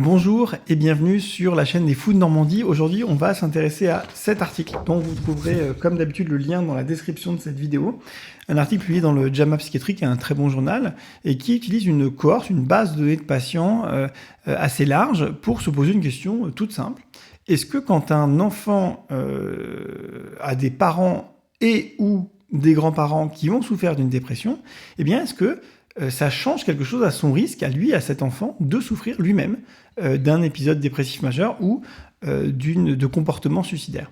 Bonjour et bienvenue sur la chaîne des Fous de Normandie. Aujourd'hui, on va s'intéresser à cet article dont vous trouverez comme d'habitude le lien dans la description de cette vidéo. Un article publié dans le JAMA Psychiatrie, qui est un très bon journal et qui utilise une cohorte, une base de données de patients assez large pour se poser une question toute simple. Est-ce que quand un enfant a des parents et ou des grands-parents qui ont souffert d'une dépression, eh bien est-ce que ça change quelque chose à son risque, à lui, à cet enfant, de souffrir lui-même d'un épisode dépressif majeur ou de comportement suicidaire.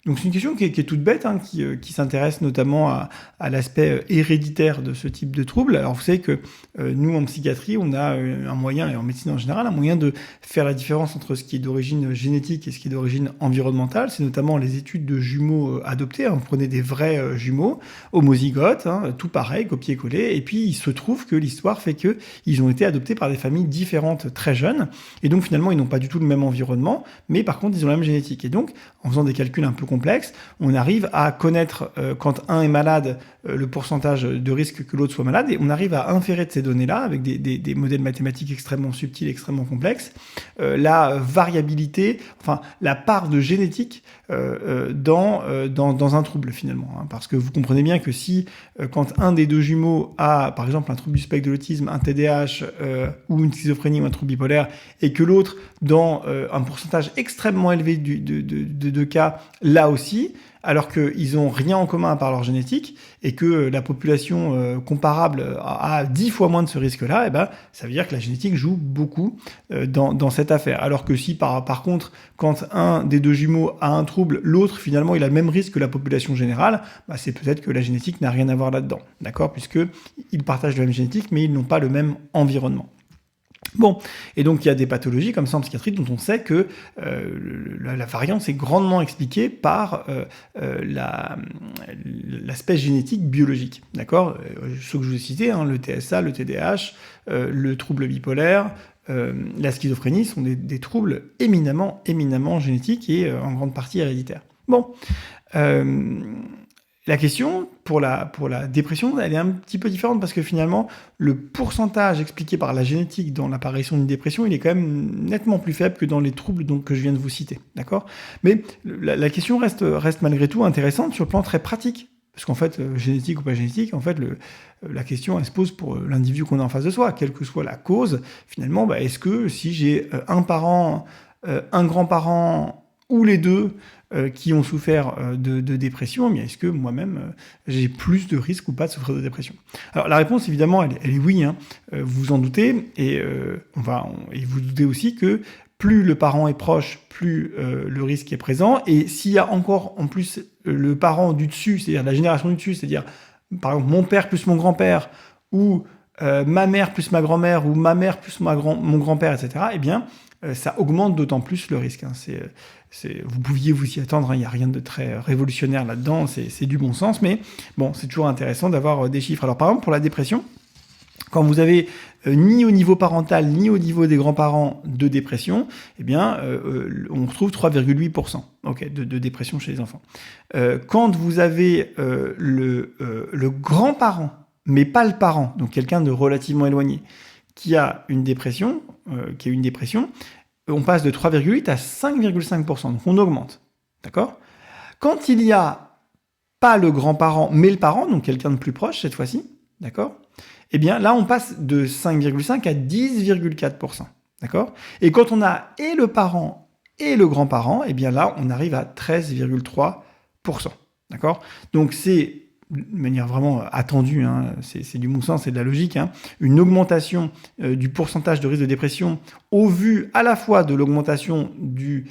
Donc c'est une question qui est toute bête, hein, qui s'intéresse notamment à l'aspect héréditaire de ce type de trouble. Alors vous savez que nous, en psychiatrie, on a un moyen, et en médecine en général, un moyen de faire la différence entre ce qui est d'origine génétique et ce qui est d'origine environnementale. C'est notamment les études de jumeaux adoptés. Hein. Vous prenez des vrais jumeaux, homozygotes, hein, tout pareil, copier-coller, et puis il se trouve que l'histoire fait qu'ils ont été adoptés par des familles différentes très jeunes, et donc finalement ils n'ont pas du tout le même environnement, mais par contre ils ont la même génétique. Et donc, en faisant des calculs un peu complexe, on arrive à connaître quand un est malade, le pourcentage de risque que l'autre soit malade, et on arrive à inférer de ces données-là, avec des modèles mathématiques extrêmement subtils, extrêmement complexes, la variabilité, enfin la part de génétique dans un trouble finalement. Hein, parce que vous comprenez bien que si quand un des deux jumeaux a par exemple un trouble du spectre de l'autisme, un TDAH ou une schizophrénie ou un trouble bipolaire, et que l'autre dans un pourcentage extrêmement élevé de cas là aussi, alors qu'ils n'ont rien en commun à part leur génétique, et que la population comparable a 10 fois moins de ce risque-là, eh ben, ça veut dire que la génétique joue beaucoup dans cette affaire. Alors que si, par contre, quand un des deux jumeaux a un trouble, l'autre, finalement, il a le même risque que la population générale, bah, c'est peut-être que la génétique n'a rien à voir là-dedans, d'accord ? Puisqu'ils partagent la même génétique, mais ils n'ont pas le même environnement. Bon, et donc il y a des pathologies comme ça en psychiatrie dont on sait que la variance est grandement expliquée par l'aspect génétique biologique, d'accord ? Ceux que je vous ai cités, hein, le TSA, le TDAH, le trouble bipolaire, la schizophrénie sont des troubles éminemment génétiques et en grande partie héréditaires. Bon, la question pour la dépression, elle est un petit peu différente parce que finalement, le pourcentage expliqué par la génétique dans l'apparition d'une dépression, il est quand même nettement plus faible que dans les troubles que je viens de vous citer, d'accord ? Mais la question reste malgré tout intéressante sur le plan très pratique. Parce qu'en fait, génétique ou pas génétique, en fait, la question, elle se pose pour l'individu qu'on a en face de soi, quelle que soit la cause. Finalement, bah, est-ce que si j'ai un parent, un grand-parent ou les deux qui ont souffert de dépression, mais est-ce que moi-même j'ai plus de risques ou pas de souffrir de dépression ? Alors la réponse évidemment elle est oui, hein, vous vous en doutez, et vous doutez aussi que plus le parent est proche, plus le risque est présent, et s'il y a encore en plus le parent du dessus, c'est-à-dire la génération du dessus, c'est-à-dire par exemple mon père plus mon grand-père, ou ma mère plus ma grand-mère, ou ma mère plus mon grand-père, etc., eh bien ça augmente d'autant plus le risque. Hein. Vous pouviez vous y attendre, il n'y a rien de très révolutionnaire là-dedans, c'est du bon sens, mais bon, c'est toujours intéressant d'avoir des chiffres. Alors par exemple, pour la dépression, quand vous avez ni au niveau parental, ni au niveau des grands-parents de dépression, eh bien, on retrouve 3,8% de dépression chez les enfants. Quand vous avez le grand-parent, mais pas le parent, donc quelqu'un de relativement éloigné, qui a une dépression, on passe de 3,8 à 5,5%, donc on augmente, d'accord ? Quand il n'y a pas le grand-parent, mais le parent, donc quelqu'un de plus proche cette fois-ci, d'accord ? Eh bien là, on passe de 5,5 à 10,4%, d'accord ? Et quand on a et le parent et le grand-parent, eh bien là, on arrive à 13,3%, d'accord ? Donc c'est de manière vraiment attendue, hein, c'est du bon sens, c'est de la logique, hein, une augmentation du pourcentage de risque de dépression au vu à la fois de l'augmentation du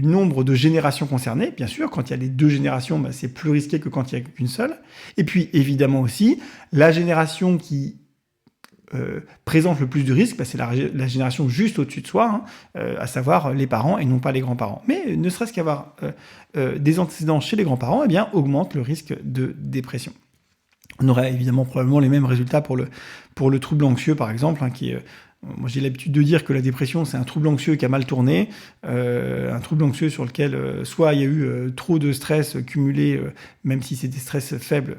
nombre de générations concernées. Bien sûr, quand il y a les deux générations, bah, c'est plus risqué que quand il n'y a qu'une seule. Et puis évidemment aussi, la génération qui présente le plus de risques, bah, c'est la génération juste au-dessus de soi, hein, à savoir les parents et non pas les grands-parents. Mais ne serait-ce qu'avoir des antécédents chez les grands-parents, eh bien, augmente le risque de dépression. On aurait évidemment probablement les mêmes résultats pour le trouble anxieux, par exemple, hein, qui est Moi, j'ai l'habitude de dire que la dépression, c'est un trouble anxieux qui a mal tourné, un trouble anxieux sur lequel soit il y a eu trop de stress cumulé, même si c'est des stress faibles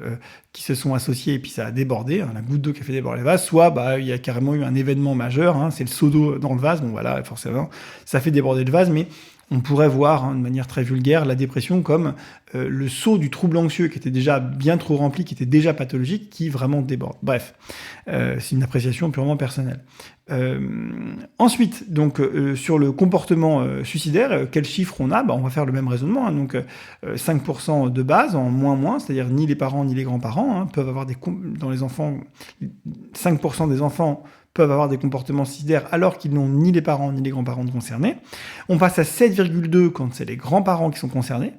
qui se sont associés et puis ça a débordé, hein, la goutte d'eau qui a fait déborder le vase, soit il y a carrément eu un événement majeur, hein, c'est le seau d'eau dans le vase, bon voilà, forcément, ça fait déborder le vase, mais on pourrait voir, hein, de manière très vulgaire, la dépression comme le seau du trouble anxieux qui était déjà bien trop rempli, qui était déjà pathologique, qui vraiment déborde. Bref, c'est une appréciation purement personnelle. Ensuite, donc sur le comportement suicidaire, quel chiffre on a? On va faire le même raisonnement, hein, donc 5% de base en moins, c'est-à-dire ni les parents ni les grands-parents hein, peuvent avoir dans les enfants, 5% des enfants peuvent avoir des comportements suicidaires alors qu'ils n'ont ni les parents ni les grands-parents concernés. On passe à 7,2 quand c'est les grands-parents qui sont concernés.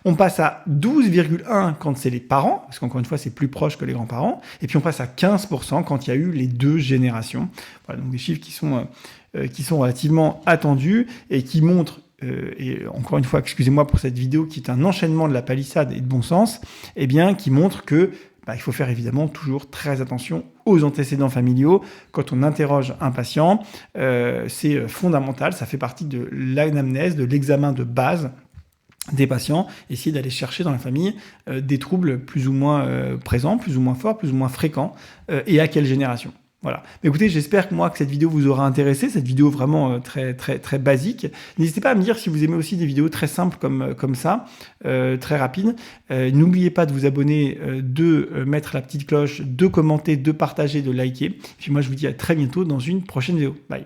On passe à 12,1 quand c'est les parents, parce qu'encore une fois, c'est plus proche que les grands-parents. Et puis on passe à 15% quand il y a eu les deux générations. Voilà, donc des chiffres qui sont relativement attendus et qui montrent, et encore une fois, excusez-moi pour cette vidéo qui est un enchaînement de la palissade et de bon sens, eh bien, qui montre que il faut faire évidemment toujours très attention aux antécédents familiaux. Quand on interroge un patient, c'est fondamental, ça fait partie de l'anamnèse, de l'examen de base des patients, essayer d'aller chercher dans la famille des troubles plus ou moins présents, plus ou moins forts, plus ou moins fréquents, et à quelle génération. Voilà. Mais écoutez, j'espère que cette vidéo vous aura intéressé, cette vidéo vraiment très, très, très basique. N'hésitez pas à me dire si vous aimez aussi des vidéos très simples comme ça, très rapides. N'oubliez pas de vous abonner, de mettre la petite cloche, de commenter, de partager, de liker. Puis moi, je vous dis à très bientôt dans une prochaine vidéo. Bye.